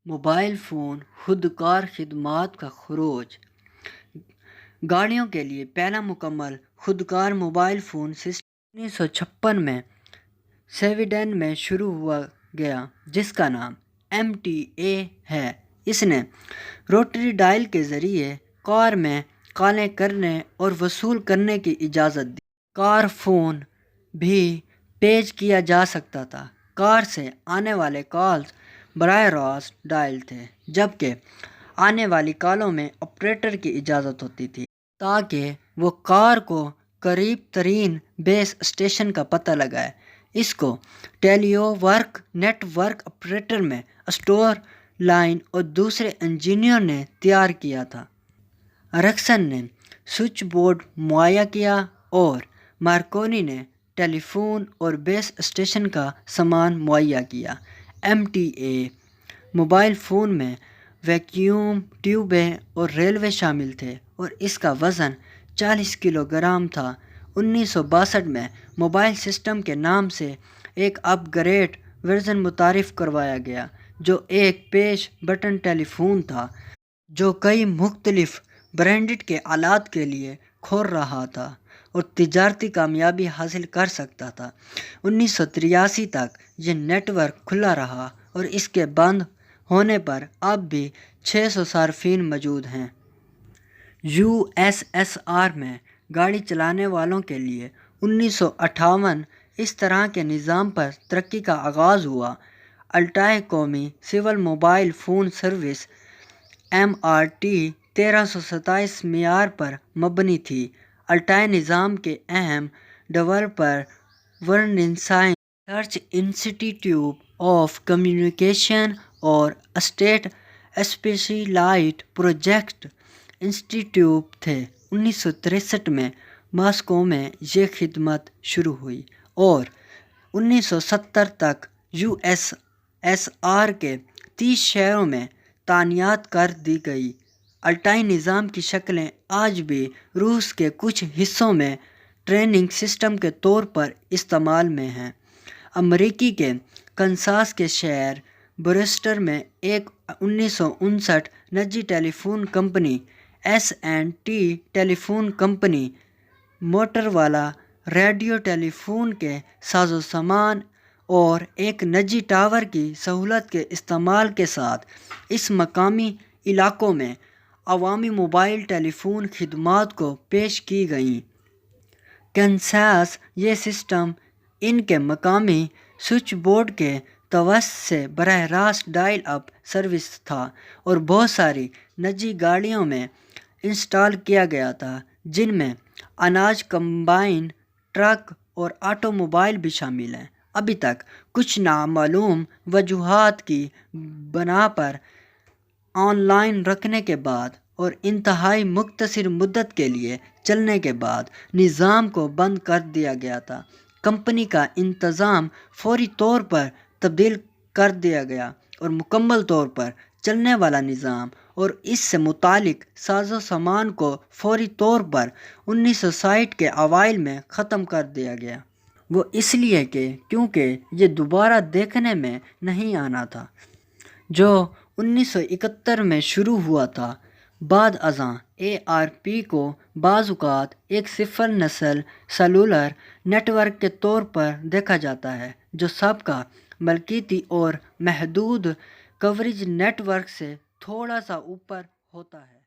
Mobile phone خودکار خدمات کا خروج۔ گاڑیوں کے لیے پہلا مکمل خودکار موبائل فون سسٹم 1956 میں سویڈن میں شروع ہوا گیا، جس کا نام MTA ہے۔ اس نے روٹری ڈائل کے ذریعے کار میں کالیں کرنے اور وصول کرنے کی اجازت دی۔ کار فون بھی پیش کیا جا سکتا تھا۔ کار سے آنے والے کالز براہ راست ڈائل تھے، جبکہ آنے والی کالوں میں آپریٹر کی اجازت ہوتی تھی تاکہ وہ کار کو قریب ترین بیس اسٹیشن کا پتہ لگائے۔ اس کو ٹیلیو ورک نیٹ ورک آپریٹر میں اسٹور لائن اور دوسرے انجینئروں نے تیار کیا تھا۔ ارکسن نے سوئچ بورڈ مہیا کیا اور مارکونی نے ٹیلی فون اور بیس اسٹیشن کا سامان مہیا کیا۔ MTA موبائل فون میں ویکیوم ٹیوبیں اور ریلوے شامل تھے اور اس کا وزن 40 کلو گرام تھا۔ 1962 میں موبائل سسٹم کے نام سے ایک اپ گریڈ ورژن متعارف کروایا گیا، جو ایک پیش بٹن ٹیلی فون تھا جو کئی مختلف برانڈز کے آلات کے لیے کھول رہا تھا اور تجارتی کامیابی حاصل کر سکتا تھا۔ 1983 تک یہ نیٹ ورک کھلا رہا اور اس کے بند ہونے پر اب بھی 600 صارفین موجود ہیں۔ USSR میں گاڑی چلانے والوں کے لیے 1958 اس طرح کے نظام پر ترقی کا آغاز ہوا۔ الٹائے قومی civil mobile phone service MRT 1327 معیار پر مبنی تھی۔ الٹائے نظام کے اہم ڈیولپر ورنسٹائن ریسرچ انسٹی ٹیوٹ آف کمیونیکیشن اور اسٹیٹ اسپیشلائزڈ پروجیکٹ انسٹی ٹیوٹ تھے۔ 1963 میں ماسکو میں یہ خدمت شروع ہوئی اور 1970 تک USSR کے 30 شہروں میں تعینات کر دی گئی۔ الٹائی نظام کی شکلیں آج بھی روس کے کچھ حصوں میں ٹریننگ سسٹم کے طور پر استعمال میں ہیں۔ امریکہ کے کنساس کے شہر بریسٹل میں ایک 1959 نجی ٹیلی فون کمپنی S&T ٹیلی فون کمپنی موٹرولا ریڈیو ٹیلی فون کے سازوسامان اور ایک نجی ٹاور کی سہولت کے استعمال کے ساتھ اس مقامی علاقوں میں عوامی موبائل ٹیلی فون خدمات کو پیش کی گئیں۔ کنساس یہ سسٹم ان کے مقامی سوئچ بورڈ کے توسط سے براہ راست ڈائل اپ سروس تھا اور بہت ساری نجی گاڑیوں میں انسٹال کیا گیا تھا، جن میں اناج کمبائن ٹرک اور آٹو موبائل بھی شامل ہیں۔ ابھی تک کچھ نامعلوم وجوہات کی بنا پر آن لائن رکھنے کے بعد اور انتہائی مختصر مدت کے لیے چلنے کے بعد نظام کو بند کر دیا گیا تھا۔ کمپنی کا انتظام فوری طور پر تبدیل کر دیا گیا اور مکمل طور پر چلنے والا نظام اور اس سے متعلق ساز و سامان کو فوری طور پر 1960 کے اوائل میں ختم کر دیا گیا۔ وہ اس لیے کیونکہ یہ دوبارہ دیکھنے میں نہیں آنا تھا، جو 1971 میں شروع ہوا تھا۔ بعد ازاں ARP کو بعض اوقات ایک صفر نسل سیلولر نیٹ ورک کے طور پر دیکھا جاتا ہے، جو سابقہ ملکیتی اور محدود کوریج نیٹ ورک سے تھوڑا سا اوپر ہوتا ہے۔